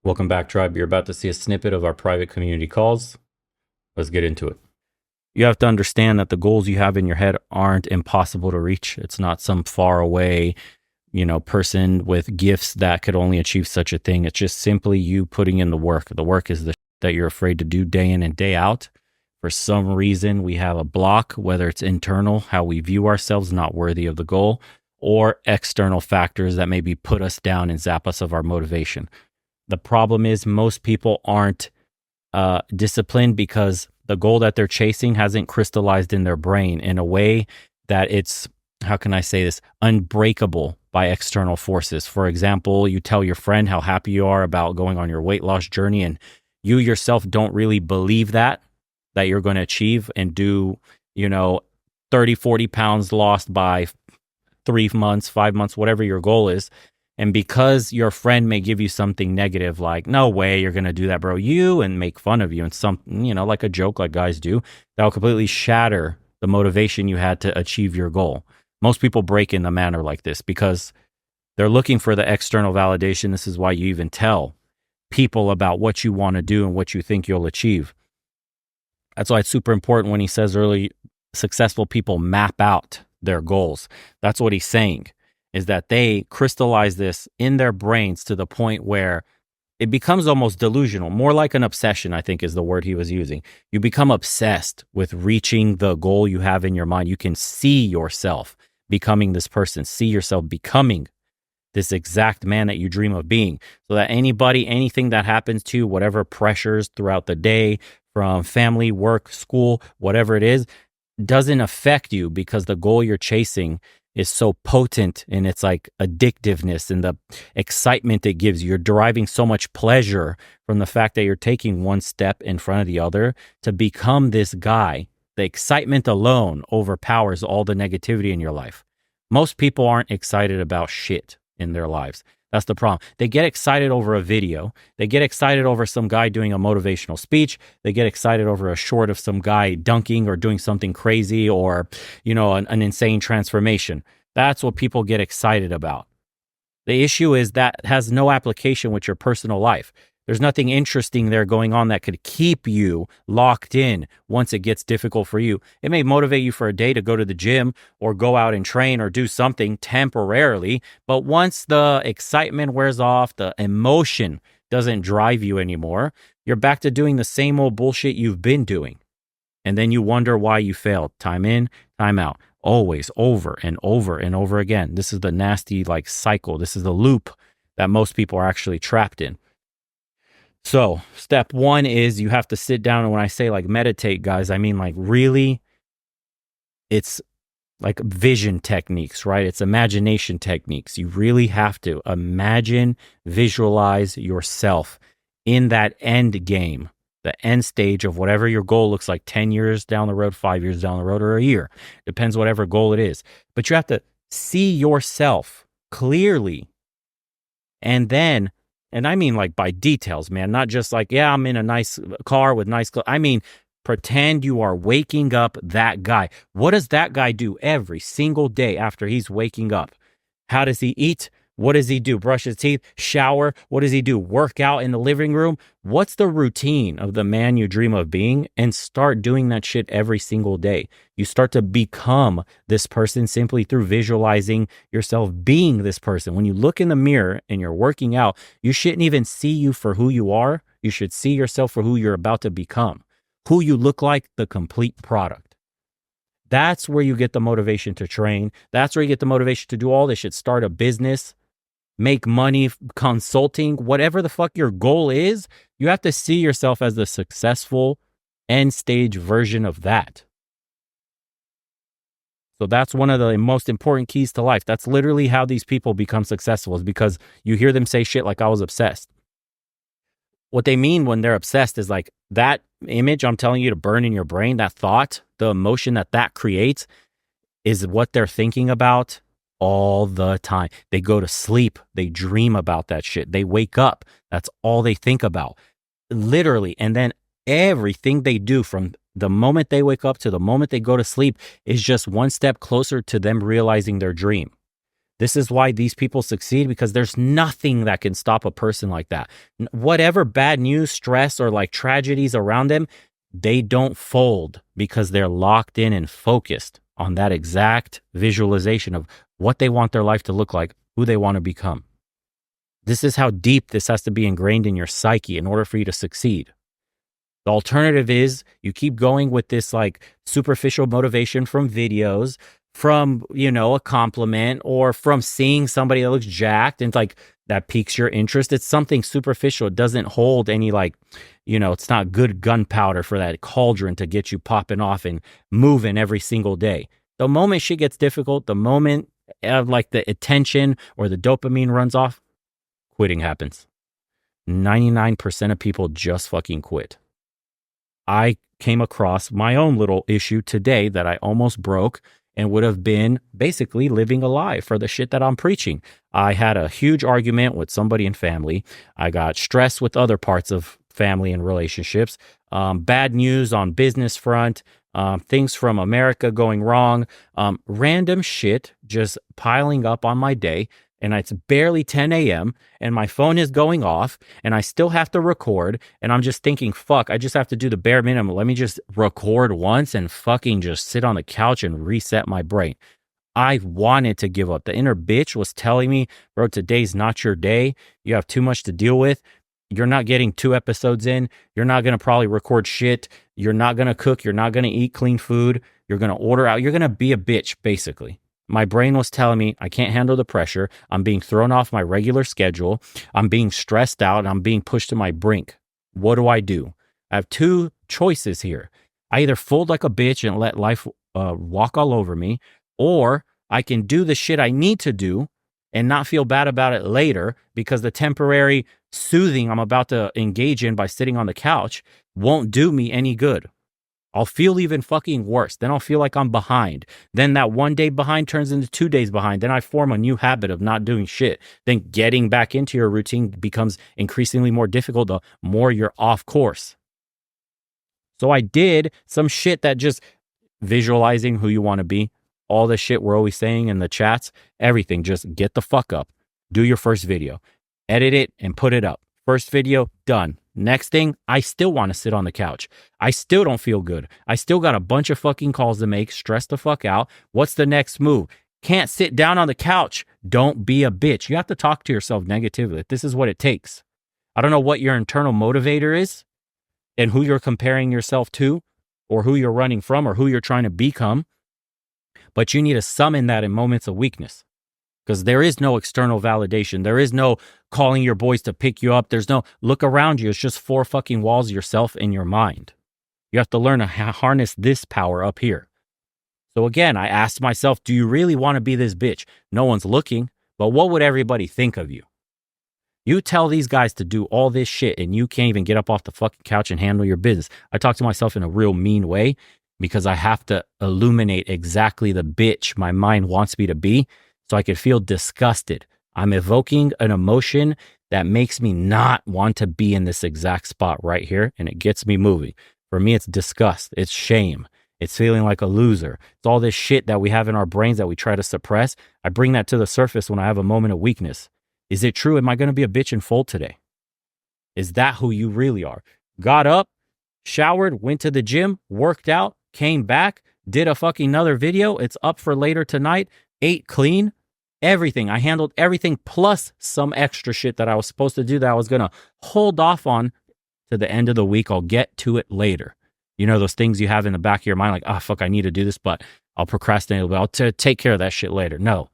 Welcome back, tribe. You're about to see a snippet of our private community calls. Let's get into it. You have to understand that the goals you have in your head aren't impossible to reach. It's not some far away, person with gifts that could only achieve such a thing. It's just simply you putting in the work. The work is the that you're afraid to do day in and day out. For some reason, we have a block, whether it's internal, how we view ourselves, not worthy of the goal, or external factors that maybe put us down and zap us of our motivation. The problem is most people aren't disciplined because the goal that they're chasing hasn't crystallized in their brain in a way that it's, how can I say this, unbreakable by external forces. For example, you tell your friend how happy you are about going on your weight loss journey, and you yourself don't really believe that you're going to achieve and do, 30, 40 pounds lost by 3 months, 5 months, whatever your goal is. And because your friend may give you something negative, like, no way you're going to do that, bro, and make fun of you and something, like a joke like guys do, that'll completely shatter the motivation you had to achieve your goal. Most people break in a manner like this because they're looking for the external validation. This is why you even tell people about what you want to do and what you think you'll achieve. That's why it's super important when he says early, successful people map out their goals. That's what he's saying, is that they crystallize this in their brains to the point where it becomes almost delusional, more like an obsession, I think is the word he was using. You become obsessed with reaching the goal you have in your mind. You can see yourself becoming this person, see yourself becoming this exact man that you dream of being, so that anything that happens to you, whatever pressures throughout the day from family, work, school, whatever it is, doesn't affect you because the goal you're chasing is so potent in its like addictiveness and the excitement it gives you. You're deriving so much pleasure from the fact that you're taking one step in front of the other to become this guy. The excitement alone overpowers all the negativity in your life. Most people aren't excited about shit in their lives. That's the problem. They get excited over a video. They get excited over some guy doing a motivational speech. They get excited over a short of some guy dunking or doing something crazy or, an insane transformation. That's what people get excited about. The issue is that has no application with your personal life. There's nothing interesting there going on that could keep you locked in once it gets difficult for you. It may motivate you for a day to go to the gym or go out and train or do something temporarily, but once the excitement wears off, the emotion doesn't drive you anymore, you're back to doing the same old bullshit you've been doing. And then you wonder why you failed. Time in, time out. Always, over and over and over again. This is the nasty cycle. This is the loop that most people are actually trapped in. So step one is you have to sit down. And when I say meditate, guys, I mean really, it's like vision techniques, right? It's imagination techniques. You really have to imagine, visualize yourself in that end game, the end stage of whatever your goal looks like 10 years down the road, 5 years down the road, or a year. Depends whatever goal it is. But you have to see yourself clearly. And then, and I mean by details, man, not just I'm in a nice car with nice clothes. I mean, pretend you are waking up that guy. What does that guy do every single day after he's waking up? How does he eat? What does he do? Brush his teeth, shower. What does he do? Work out in the living room. What's the routine of the man you dream of being? And start doing that shit every single day. You start to become this person simply through visualizing yourself being this person. When you look in the mirror and you're working out, you shouldn't even see you for who you are. You should see yourself for who you're about to become. Who you look like, the complete product. That's where you get the motivation to train. That's where you get the motivation to do all this shit. Start a business. Make money, consulting, whatever the fuck your goal is, you have to see yourself as the successful end stage version of that. So that's one of the most important keys to life. That's literally how these people become successful, is because you hear them say shit like I was obsessed. What they mean when they're obsessed is that image I'm telling you to burn in your brain, that thought, the emotion that creates is what they're thinking about all the time. They go to sleep. They dream about that shit. They wake up. That's all they think about. Literally. And then everything they do from the moment they wake up to the moment they go to sleep is just one step closer to them realizing their dream. This is why these people succeed, because there's nothing that can stop a person like that. Whatever bad news, stress, or like tragedies around them, they don't fold because they're locked in and focused on that exact visualization of what they want their life to look like, who they want to become. This is how deep this has to be ingrained in your psyche in order for you to succeed. The alternative is you keep going with this like superficial motivation from videos, from, a compliment, or from seeing somebody that looks jacked and like that piques your interest. It's something superficial. It doesn't hold any like, it's not good gunpowder for that cauldron to get you popping off and moving every single day. The moment shit gets difficult, the moment like the attention or the dopamine runs off, quitting happens. 99% of people just fucking quit. I came across my own little issue today that I almost broke and would have been basically living a lie for the shit that I'm preaching. I had a huge argument with somebody in family. I got stressed with other parts of family and relationships. Bad news on business front. Things from America going wrong. Random shit just piling up on my day. And it's barely 10 a.m. and my phone is going off and I still have to record. And I'm just thinking, fuck, I just have to do the bare minimum. Let me just record once and fucking just sit on the couch and reset my brain. I wanted to give up. The inner bitch was telling me, bro, today's not your day. You have too much to deal with. You're not getting 2 episodes in. You're not going to probably record shit. You're not going to cook. You're not going to eat clean food. You're going to order out. You're going to be a bitch, basically. My brain was telling me I can't handle the pressure. I'm being thrown off my regular schedule. I'm being stressed out. And I'm being pushed to my brink. What do? I have 2 choices here. I either fold like a bitch and let life walk all over me, or I can do the shit I need to do and not feel bad about it later, because the temporary soothing I'm about to engage in by sitting on the couch won't do me any good. I'll feel even fucking worse. Then I'll feel like I'm behind. Then that 1 day behind turns into 2 days behind. Then I form a new habit of not doing shit. Then getting back into your routine becomes increasingly more difficult the more you're off course. So I did some shit that just visualizing who you want to be, all the shit we're always saying in the chats, everything, just get the fuck up. Do your first video. Edit it and put it up. First video, done. Next thing, I still want to sit on the couch. I still don't feel good. I still got a bunch of fucking calls to make, stressed the fuck out. What's the next move? Can't sit down on the couch. Don't be a bitch. You have to talk to yourself negatively. This is what it takes. I don't know what your internal motivator is and who you're comparing yourself to, or who you're running from, or who you're trying to become. But you need to summon that in moments of weakness. Because there is no external validation. There is no calling your boys to pick you up. There's no look around you. It's just 4 fucking walls, yourself and your mind. You have to learn to harness this power up here. So again, I asked myself, do you really want to be this bitch? No one's looking, but what would everybody think of you? You tell these guys to do all this shit and you can't even get up off the fucking couch and handle your business. I talk to myself in a real mean way because I have to illuminate exactly the bitch my mind wants me to be. So I could feel disgusted. I'm evoking an emotion that makes me not want to be in this exact spot right here. And it gets me moving. For me, it's disgust. It's shame. It's feeling like a loser. It's all this shit that we have in our brains that we try to suppress. I bring that to the surface when I have a moment of weakness. Is it true? Am I going to be a bitch and fold today? Is that who you really are? Got up, showered, went to the gym, worked out, came back, did a fucking another video. It's up for later tonight. Ate clean, everything. I handled everything plus some extra shit that I was supposed to do that I was going to hold off on to the end of the week. I'll get to it later. You know, those things you have in the back of your mind, like, oh, fuck, I need to do this, but I'll procrastinate a little bit. I'll take care of that shit later. No.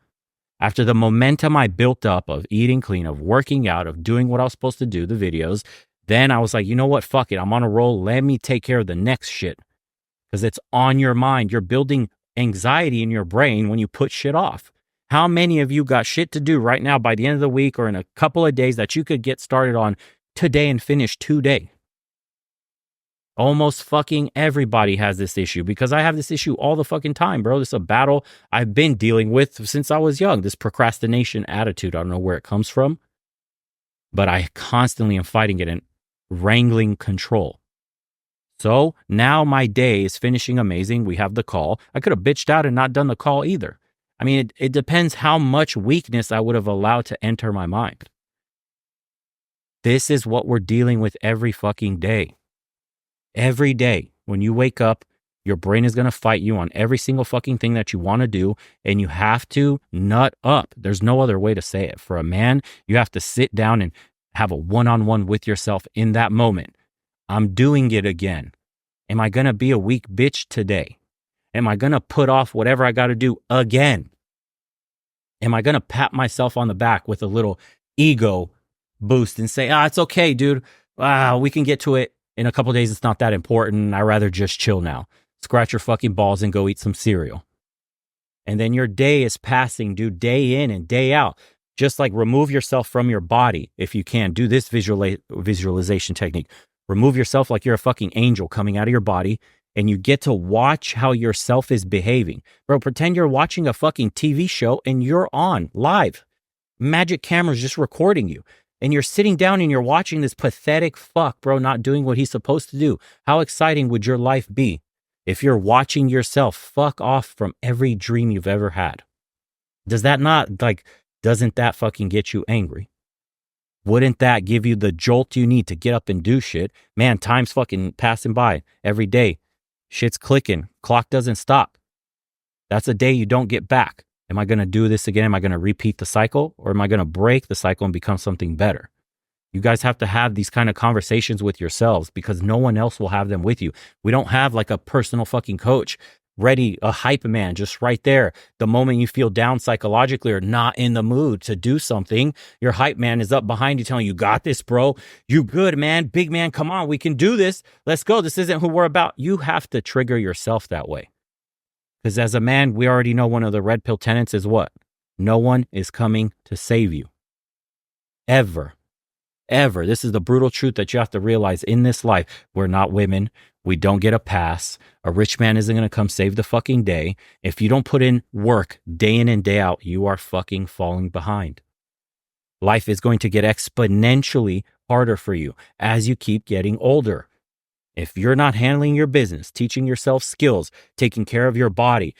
After the momentum I built up of eating clean, of working out, of doing what I was supposed to do, the videos, then I was like, you know what? Fuck it. I'm on a roll. Let me take care of the next shit. Because it's on your mind. You're building anxiety in your brain when you put shit off. How many of you got shit to do right now by the end of the week or in a couple of days that you could get started on today and finish today? Almost fucking everybody has this issue, because I have this issue all the fucking time, bro. This is a battle I've been dealing with since I was young. This procrastination attitude. I don't know where it comes from, but I constantly am fighting it and wrangling control. So now my day is finishing amazing. We have the call. I could have bitched out and not done the call either. I mean, it depends how much weakness I would have allowed to enter my mind. This is what we're dealing with every fucking day. Every day when you wake up, your brain is going to fight you on every single fucking thing that you want to do, and you have to nut up. There's no other way to say it. For a man, you have to sit down and have a one-on-one with yourself in that moment. I'm doing it again. Am I going to be a weak bitch today? Am I going to put off whatever I got to do again? Am I going to pat myself on the back with a little ego boost and say, it's okay, dude. We can get to it in a couple of days. It's not that important. I'd rather just chill now. Scratch your fucking balls and go eat some cereal. And then your day is passing, dude, day in and day out. Just like remove yourself from your body if you can. Do this visualization technique. Remove yourself like you're a fucking angel coming out of your body, and you get to watch how yourself is behaving. Bro, pretend you're watching a fucking TV show and you're on live. Magic cameras just recording you. And you're sitting down and you're watching this pathetic fuck, bro, not doing what he's supposed to do. How exciting would your life be if you're watching yourself fuck off from every dream you've ever had? Doesn't that fucking get you angry? Wouldn't that give you the jolt you need to get up and do shit? Man, time's fucking passing by every day. Shit's clicking. Clock doesn't stop. That's a day you don't get back. Am I going to do this again? Am I going to repeat the cycle, or am I going to break the cycle and become something better? You guys have to have these kind of conversations with yourselves, because no one else will have them with you. We don't have like a personal fucking coach ready, a hype man just right there. The moment you feel down psychologically or not in the mood to do something, your hype man is up behind you telling you, got this, bro. You good, man. Big man, come on. We can do this. Let's go. This isn't who we're about. You have to trigger yourself that way. Because as a man, we already know one of the red pill tenets is what? No one is coming to save you. Ever. Ever. This is the brutal truth that you have to realize in this life. We're not women. We don't get a pass. A rich man isn't going to come save the fucking day. If you don't put in work day in and day out, you are fucking falling behind. Life is going to get exponentially harder for you as you keep getting older. If you're not handling your business, teaching yourself skills, taking care of your body,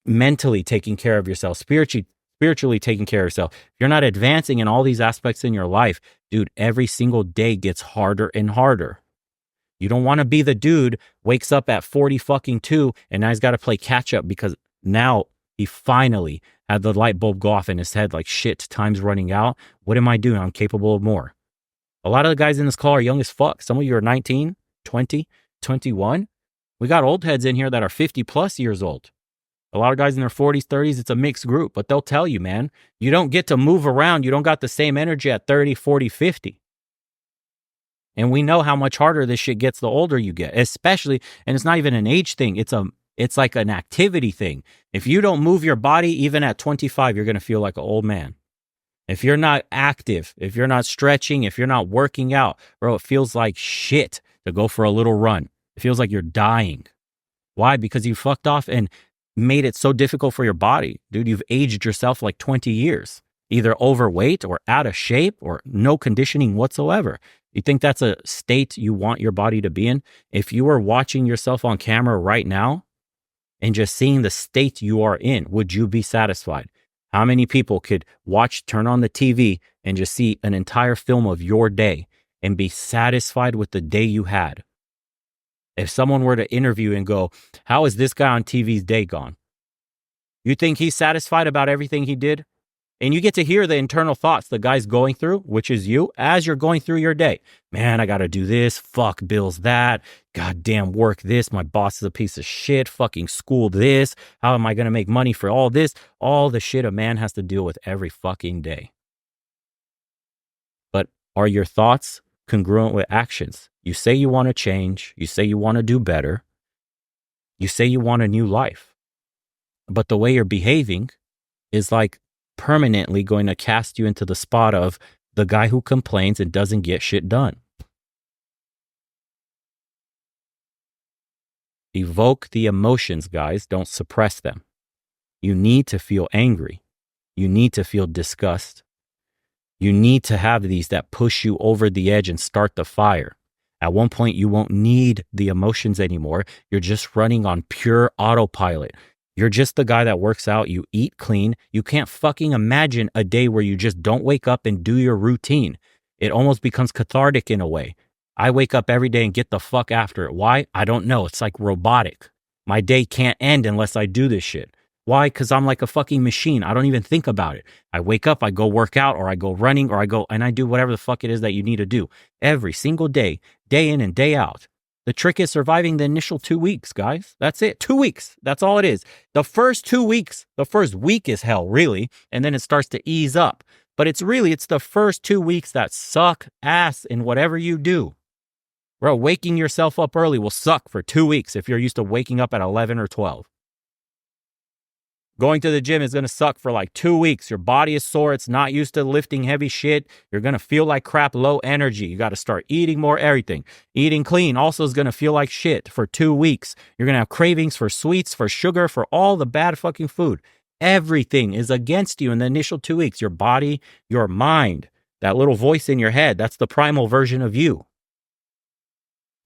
mentally taking care of yourself, spiritually taking care of yourself, if you're not advancing in all these aspects in your life, dude, every single day gets harder and harder. You don't want to be the dude wakes up at 40 fucking 2 and now he's got to play catch up because now he finally had the light bulb go off in his head like, shit, time's running out. What am I doing? I'm capable of more. A lot of the guys in this call are young as fuck. Some of you are 19, 20, 21. We got old heads in here that are 50 plus years old. A lot of guys in their 40s, 30s, it's a mixed group, but they'll tell you, man, you don't get to move around. You don't got the same energy at 30, 40, 50. And we know how much harder this shit gets the older you get, especially, and it's not even an age thing. It's like an activity thing. If you don't move your body, even at 25, you're going to feel like an old man. If you're not active, if you're not stretching, if you're not working out, bro, it feels like shit to go for a little run. It feels like you're dying. Why? Because you fucked off and made it so difficult for your body. Dude, you've aged yourself like 20 years, either overweight or out of shape or no conditioning whatsoever. You think that's a state you want your body to be in? If you were watching yourself on camera right now and just seeing the state you are in, would you be satisfied? How many people could turn on the TV and just see an entire film of your day and be satisfied with the day you had? If someone were to interview and go, how is this guy on TV's day gone? You think he's satisfied about everything he did? And you get to hear the internal thoughts the guy's going through, which is you, as you're going through your day. Man, I got to do this. Fuck bills that. Goddamn work this. My boss is a piece of shit. Fucking school this. How am I going to make money for all this? All the shit a man has to deal with every fucking day. But are your thoughts congruent with actions? You say you want to change. You say you want to do better. You say you want a new life. But the way you're behaving is like permanently going to cast you into the spot of the guy who complains and doesn't get shit done. Evoke the emotions, guys. Don't suppress them. You need to feel angry. You need to feel disgust. You need to have these that push you over the edge and start the fire. At one point, you won't need the emotions anymore. You're just running on pure autopilot. You're just the guy that works out. You eat clean. You can't fucking imagine a day where you just don't wake up and do your routine. It almost becomes cathartic in a way. I wake up every day and get the fuck after it. Why? I don't know. It's like robotic. My day can't end unless I do this shit. Why? Because I'm like a fucking machine. I don't even think about it. I wake up, I go work out, or I go running, or I go and I do whatever the fuck it is that you need to do every single day, day in and day out. The trick is surviving the initial 2 weeks, guys. That's it. 2 weeks. That's all it is. The first 2 weeks, the first week is hell, really. And then it starts to ease up. But it's the first 2 weeks that suck ass in whatever you do. Bro, waking yourself up early will suck for 2 weeks if you're used to waking up at 11 or 12. Going to the gym is going to suck for like 2 weeks. Your body is sore. It's not used to lifting heavy shit. You're going to feel like crap, low energy. You got to start eating more everything. Eating clean also is going to feel like shit for 2 weeks. You're going to have cravings for sweets, for sugar, for all the bad fucking food. Everything is against you in the initial 2 weeks. Your body, your mind, that little voice in your head, that's the primal version of you,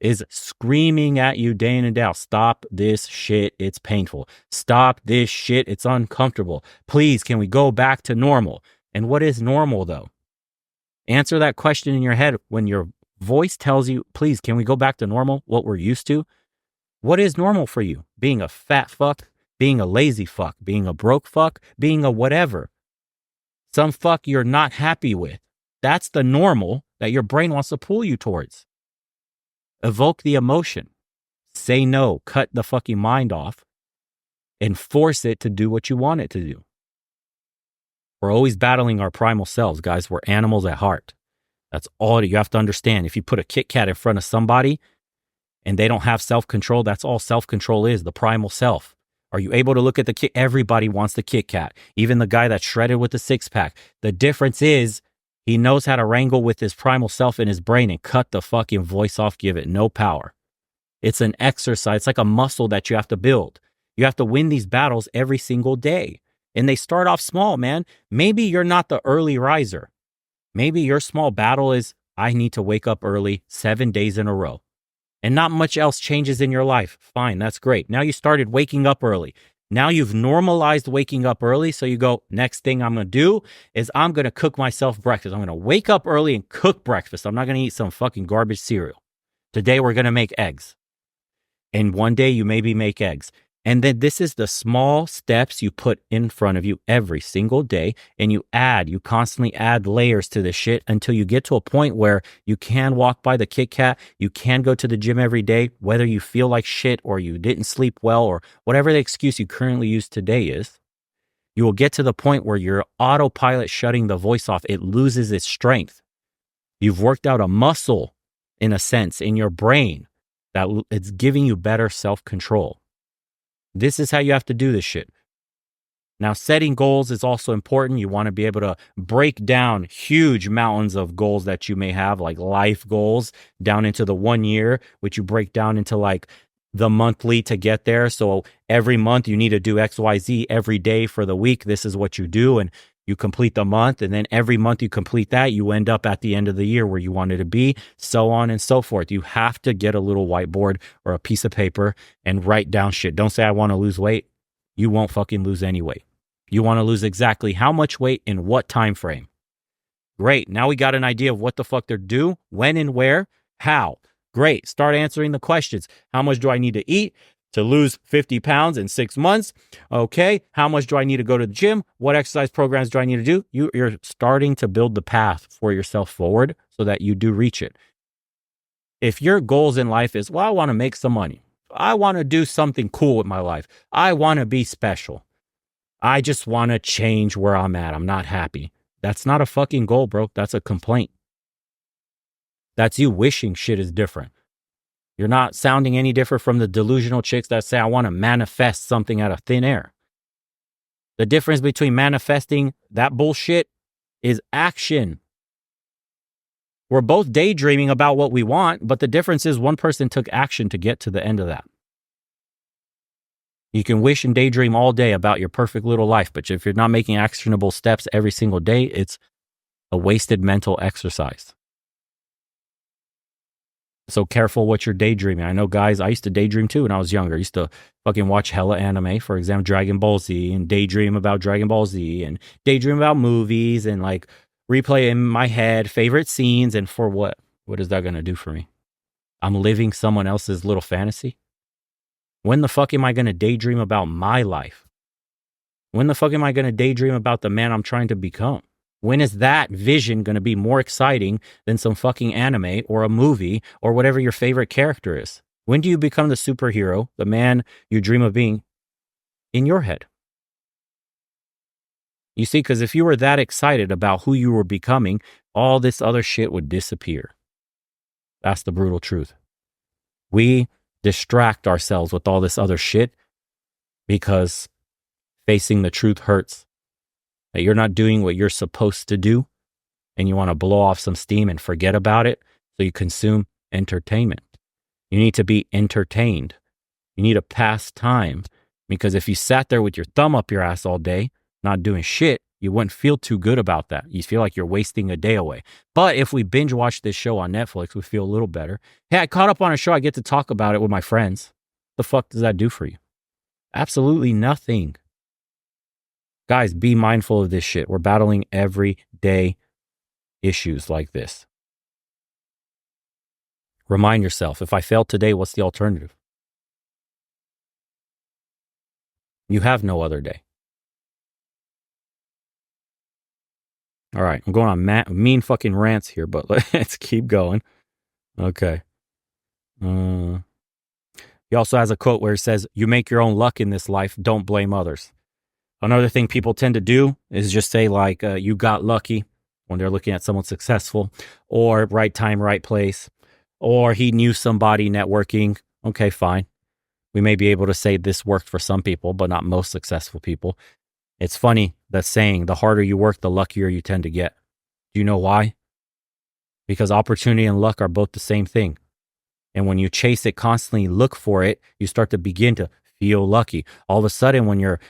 is screaming at you day in and day out. Stop this shit. It's painful. Stop this shit. It's uncomfortable. Please, can we go back to normal? And what is normal, though? Answer that question in your head when your voice tells you, please, can we go back to normal? What we're used to? What is normal for you? Being a fat fuck? Being a lazy fuck? Being a broke fuck? Being a whatever? Some fuck you're not happy with. That's the normal that your brain wants to pull you towards. Evoke the emotion. Say no. Cut the fucking mind off and force it to do what you want it to do. We're always battling our primal selves, guys. We're animals at heart. That's all you have to understand. If you put a Kit Kat in front of somebody and they don't have self-control, that's all self-control is, the primal self. Are you able to look at the Kit? Everybody wants the Kit Kat. Even the guy that's shredded with the six-pack. The difference is he knows how to wrangle with his primal self in his brain and cut the fucking voice off, give it no power. It's an exercise. It's like a muscle that you have to build. You have to win these battles every single day. And they start off small, man. Maybe you're not the early riser. Maybe your small battle is, I need to wake up early 7 days in a row. And not much else changes in your life. Fine, that's great. Now you started waking up early. Now you've normalized waking up early. So you go, next thing I'm going to do is I'm going to cook myself breakfast. I'm going to wake up early and cook breakfast. I'm not going to eat some fucking garbage cereal. Today we're going to make eggs. And one day you maybe make eggs. And then this is the small steps you put in front of you every single day. And you constantly add layers to this shit until you get to a point where you can walk by the Kit Kat. You can go to the gym every day, whether you feel like shit or you didn't sleep well or whatever the excuse you currently use today is. You will get to the point where your autopilot shutting the voice off, it loses its strength. You've worked out a muscle, in a sense, in your brain that it's giving you better self-control. This is how you have to do this shit. Now, setting goals is also important. You want to be able to break down huge mountains of goals that you may have, like life goals, down into the 1 year, which you break down into like the monthly to get there. So every month you need to do XYZ every day for the week. This is what you do. And you complete the month. And then every month you complete that, you end up at the end of the year where you wanted to be, so on and so forth. You have to get a little whiteboard or a piece of paper and write down shit. Don't say I want to lose weight. You won't fucking lose any weight. You want to lose exactly how much weight in what time frame. Great. Now we got an idea of what the fuck they're due, when and where, how. Great. Start answering the questions. How much do I need to eat to lose 50 pounds in 6 months? Okay. How much do I need to go to the gym? What exercise programs do I need to do? You're starting to build the path for yourself forward so that you do reach it. If your goals in life is, well, I want to make some money. I want to do something cool with my life. I want to be special. I just want to change where I'm at. I'm not happy. That's not a fucking goal, bro. That's a complaint. That's you wishing shit is different. You're not sounding any different from the delusional chicks that say, I want to manifest something out of thin air. The difference between manifesting that bullshit is action. We're both daydreaming about what we want, but the difference is one person took action to get to the end of that. You can wish and daydream all day about your perfect little life, but if you're not making actionable steps every single day, it's a wasted mental exercise. So careful what you're daydreaming. I know, guys, I used to daydream too when I was younger. I used to fucking watch hella anime, for example, Dragon Ball Z, and daydream about Dragon Ball Z, and daydream about movies, and like replay in my head favorite scenes. And for what? What is that going to do for me? I'm living someone else's little fantasy. When the fuck am I going to daydream about my life? When the fuck am I going to daydream about the man I'm trying to become? When is that vision going to be more exciting than some fucking anime or a movie or whatever your favorite character is? When do you become the superhero, the man you dream of being in your head? You see, because if you were that excited about who you were becoming, all this other shit would disappear. That's the brutal truth. We distract ourselves with all this other shit because facing the truth hurts. That you're not doing what you're supposed to do, and you want to blow off some steam and forget about it, so you consume entertainment. You need to be entertained. You need to pass time, because if you sat there with your thumb up your ass all day, not doing shit, you wouldn't feel too good about that. You feel like you're wasting a day away. But if we binge watch this show on Netflix, we feel a little better. Hey, I caught up on a show. I get to talk about it with my friends. The fuck does that do for you? Absolutely nothing. Guys, be mindful of this shit. We're battling everyday issues like this. Remind yourself, if I fail today, what's the alternative? You have no other day. All right, I'm going on mean fucking rants here, but let's keep going. Okay. He also has a quote where he says, "You make your own luck in this life. Don't blame others." Another thing people tend to do is just say like, you got lucky when they're looking at someone successful, or right time, right place, or he knew somebody networking. Okay, fine. We may be able to say this worked for some people, but not most successful people. It's funny, that saying, the harder you work, the luckier you tend to get. Do you know why? Because opportunity and luck are both the same thing. And when you chase it constantly, look for it, you start to begin to feel lucky. All of a sudden, when you're,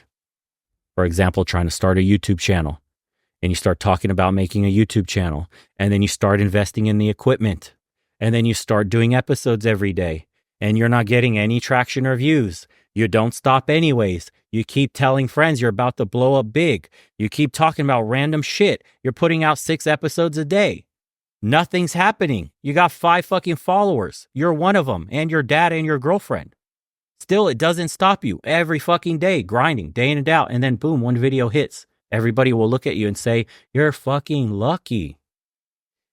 for example, trying to start a YouTube channel, and you start talking about making a YouTube channel, and then you start investing in the equipment, and then you start doing episodes every day, and you're not getting any traction or views. You don't stop anyways. You keep telling friends you're about to blow up big. You keep talking about random shit. You're putting out 6 episodes a day. Nothing's happening. You got 5 fucking followers. You're one of them, and your dad and your girlfriend. Still, it doesn't stop you. Every fucking day, grinding, day in and out, and then boom, one video hits. Everybody will look at you and say, you're fucking lucky.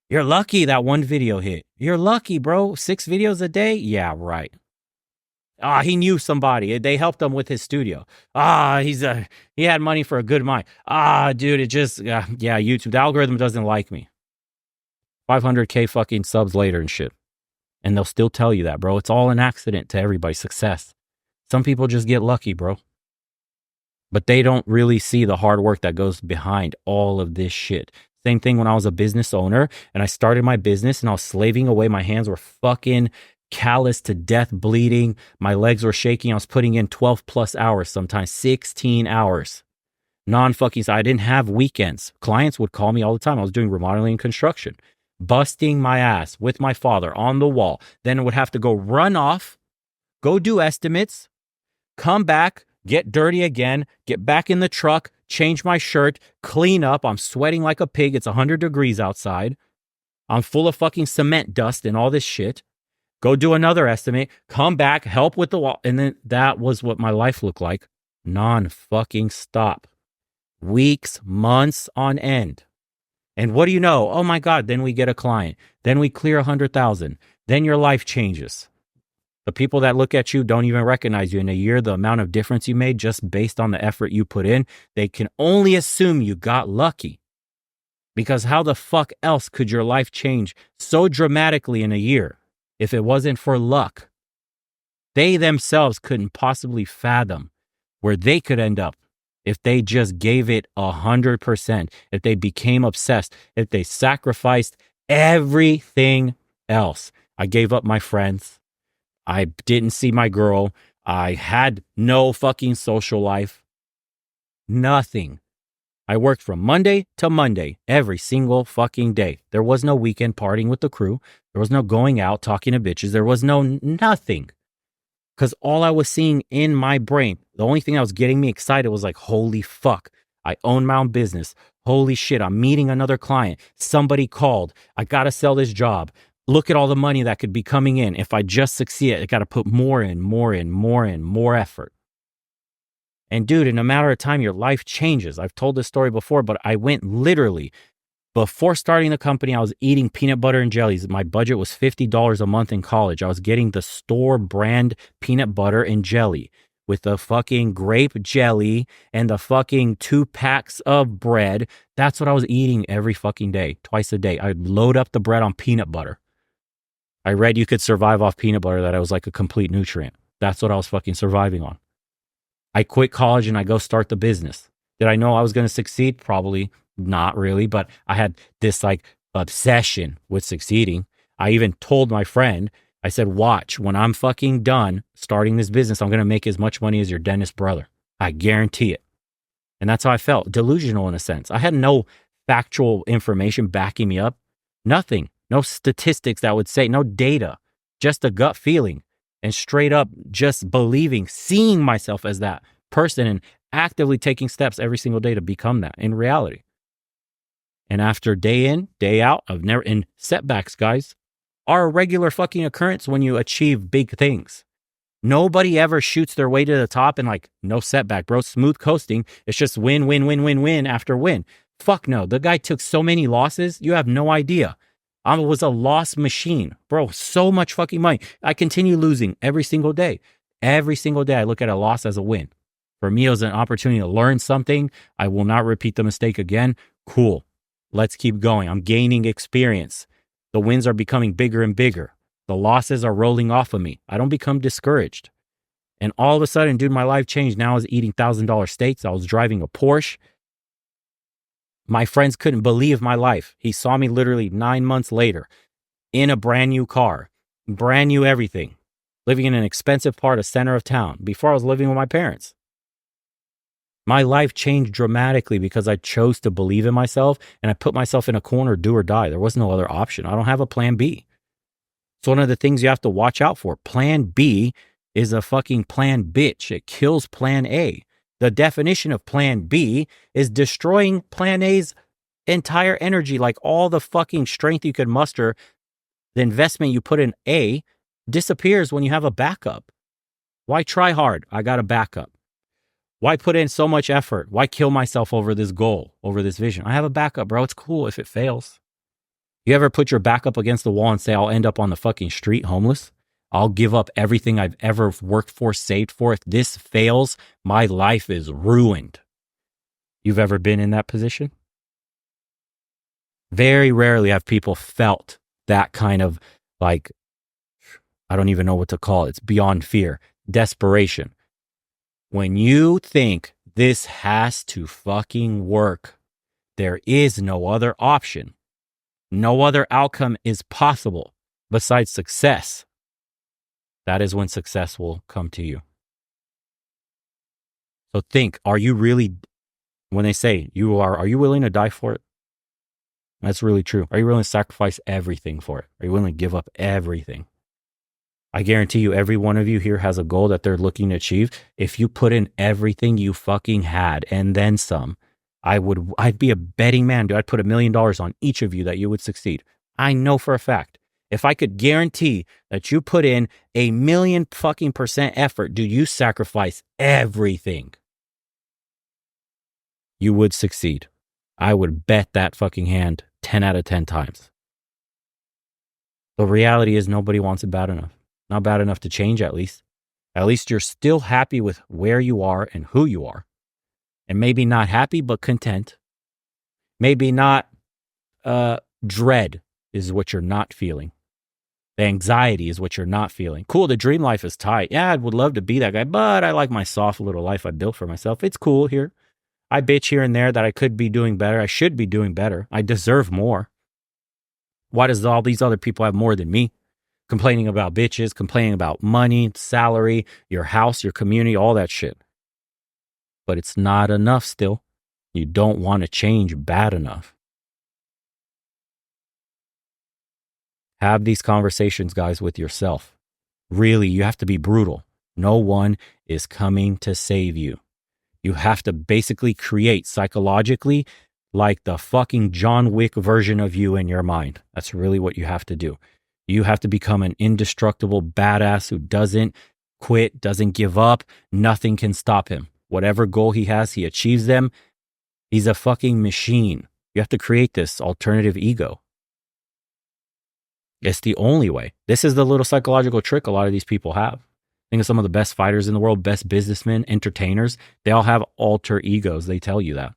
You're lucky that one video hit. You're lucky, bro. 6 videos a day? Yeah, right. He knew somebody. They helped him with his studio. He had money for a good mic. Dude, it just, YouTube, the algorithm doesn't like me. 500K fucking subs later and shit. And they'll still tell you that, bro. It's all an accident to everybody's success. Some people just get lucky, bro. But they don't really see the hard work that goes behind all of this shit. Same thing when I was a business owner and I started my business and I was slaving away. My hands were fucking calloused to death, bleeding. My legs were shaking. I was putting in 12 plus hours, sometimes 16 hours. I didn't have weekends. Clients would call me all the time. I was doing remodeling and construction, busting my ass with my father on the wall. Then I would have to go run off, go do estimates, come back, get dirty again, get back in the truck, change my shirt, clean up. I'm sweating like a pig. It's 100 degrees outside. I'm full of fucking cement dust and all this shit. Go do another estimate, come back, help with the wall. And then that was what my life looked like. Non-fucking stop. Weeks, months on end. And what do you know? Oh my God, then we get a client. Then we clear 100,000. Then your life changes. The people that look at you don't even recognize you in a year. The amount of difference you made just based on the effort you put in, they can only assume you got lucky. Because how the fuck else could your life change so dramatically in a year if it wasn't for luck? They themselves couldn't possibly fathom where they could end up if they just gave it 100%, if they became obsessed, if they sacrificed everything else. I gave up my friends. I didn't see my girl. I had no fucking social life. Nothing. I worked from Monday to Monday, every single fucking day. There was no weekend partying with the crew. There was no going out, talking to bitches. There was no nothing. Because all I was seeing in my brain, the only thing that was getting me excited was like, holy fuck, I own my own business. Holy shit, I'm meeting another client. Somebody called. I got to sell this job. Look at all the money that could be coming in. If I just succeed, I got to put more effort. And dude, in a matter of time, your life changes. I've told this story before, but I went literally, before starting the company, I was eating peanut butter and jellies. My budget was $50 a month in college. I was getting the store brand peanut butter and jelly with the fucking grape jelly and the fucking 2 packs of bread. That's what I was eating every fucking day, twice a day. I'd load up the bread on peanut butter. I read you could survive off peanut butter, that it was like a complete nutrient. That's what I was fucking surviving on. I quit college and I go start the business. Did I know I was going to succeed? Probably not really, but I had this like obsession with succeeding. I even told my friend, I said, watch, when I'm fucking done starting this business, I'm going to make as much money as your dentist brother. I guarantee it. And that's how I felt, delusional in a sense. I had no factual information backing me up. Nothing, no statistics that would say, no data, just a gut feeling. And straight up just believing, seeing myself as that person and actively taking steps every single day to become that in reality. And after day in, day out, and setbacks, guys, are a regular fucking occurrence when you achieve big things. Nobody ever shoots their way to the top and like, no setback, bro. Smooth coasting. It's just win after win. Fuck no. The guy took so many losses. You have no idea. I was a loss machine, bro. So much fucking money. I continue losing every single day. Every single day I look at a loss as a win. For me, it was an opportunity to learn something. I will not repeat the mistake again. Cool. Let's keep going. I'm gaining experience. The wins are becoming bigger and bigger. The losses are rolling off of me. I don't become discouraged. And all of a sudden, dude, my life changed. Now I was eating $1,000 steaks. I was driving a Porsche. My friends couldn't believe my life. He saw me literally 9 months later in a brand new car, brand new everything, living in an expensive part of center of town before I was living with my parents. My life changed dramatically because I chose to believe in myself and I put myself in a corner, do or die. There was no other option. I don't have a plan B. It's one of the things you have to watch out for. Plan B is a fucking plan bitch. It kills plan A. The definition of plan B is destroying plan A's entire energy, like all the fucking strength you could muster. The investment you put in A disappears when you have a backup. Why try hard? I got a backup. Why put in so much effort? Why kill myself over this goal, over this vision? I have a backup, bro. It's cool if it fails. You ever put your back up against the wall and say, I'll end up on the fucking street homeless? I'll give up everything I've ever worked for, saved for. If this fails, my life is ruined. You've ever been in that position? Very rarely have people felt that kind of like, I don't even know what to call it. It's beyond fear, desperation. When you think this has to fucking work, there is no other option. No other outcome is possible besides success. That is when success will come to you. So think, are you really, when they say are you willing to die for it? That's really true. Are you willing to sacrifice everything for it? Are you willing to give up everything? I guarantee you, every one of you here has a goal that they're looking to achieve. If you put in everything you fucking had and then some, I'd be a betting man, dude. I'd put $1 million on each of you that you would succeed. I know for a fact. If I could guarantee that you put in 1,000,000 fucking % effort, dude, you sacrifice everything, you would succeed. I would bet that fucking hand 10 out of 10 times. The reality is nobody wants it bad enough. Not bad enough to change, at least. At least you're still happy with where you are and who you are. And maybe not happy, but content. Maybe not dread is what you're not feeling. The anxiety is what you're not feeling. Cool, the dream life is tight. Yeah, I would love to be that guy, but I like my soft little life I built for myself. It's cool here. I bitch here and there that I could be doing better. I should be doing better. I deserve more. Why does all these other people have more than me? Complaining about bitches, complaining about money, salary, your house, your community, all that shit. But it's not enough still. You don't want to change bad enough. Have these conversations, guys, with yourself. Really, you have to be brutal. No one is coming to save you. You have to basically create psychologically like the fucking John Wick version of you in your mind. That's really what you have to do. You have to become an indestructible badass who doesn't quit, doesn't give up. Nothing can stop him. Whatever goal he has, he achieves them. He's a fucking machine. You have to create this alternative ego. It's the only way. This is the little psychological trick a lot of these people have. Think of some of the best fighters in the world, best businessmen, entertainers. They all have alter egos. They tell you that.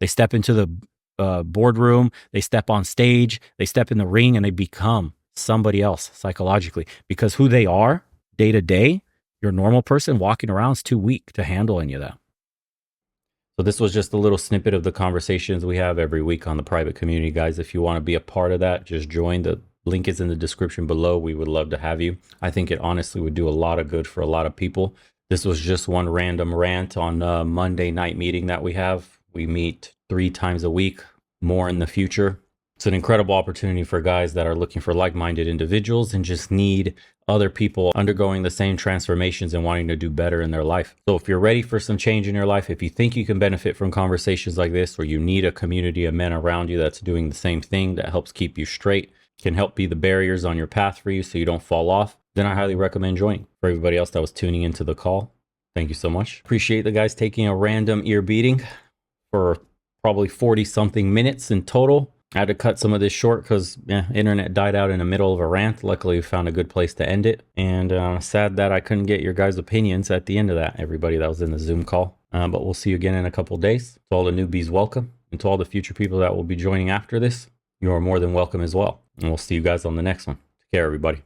They step into the boardroom, they step on stage, they step in the ring, and they become somebody else psychologically. Because who they are day to day, your normal person walking around is too weak to handle any of that. So this was just a little snippet of the conversations we have every week on the private community, guys. If you want to be a part of that, just join. The link is in the description below. We would love to have you. I think it honestly would do a lot of good for a lot of people. This was just one random rant on a Monday night meeting that we have. We meet 3 times a week, more in the future. It's an incredible opportunity for guys that are looking for like-minded individuals and just need other people undergoing the same transformations and wanting to do better in their life. So if you're ready for some change in your life, if you think you can benefit from conversations like this, or you need a community of men around you that's doing the same thing, that helps keep you straight, can help be the barriers on your path for you so you don't fall off, then I highly recommend joining. For everybody else that was tuning into the call, thank you so much. Appreciate the guys taking a random ear beating for probably 40 something minutes in total. I had to cut some of this short because internet died out in the middle of a rant. Luckily, we found a good place to end it. And sad that I couldn't get your guys' opinions at the end of that, everybody that was in the Zoom call. But we'll see you again in a couple days. To all the newbies, welcome. And to all the future people that will be joining after this, you are more than welcome as well. And we'll see you guys on the next one. Take care, everybody.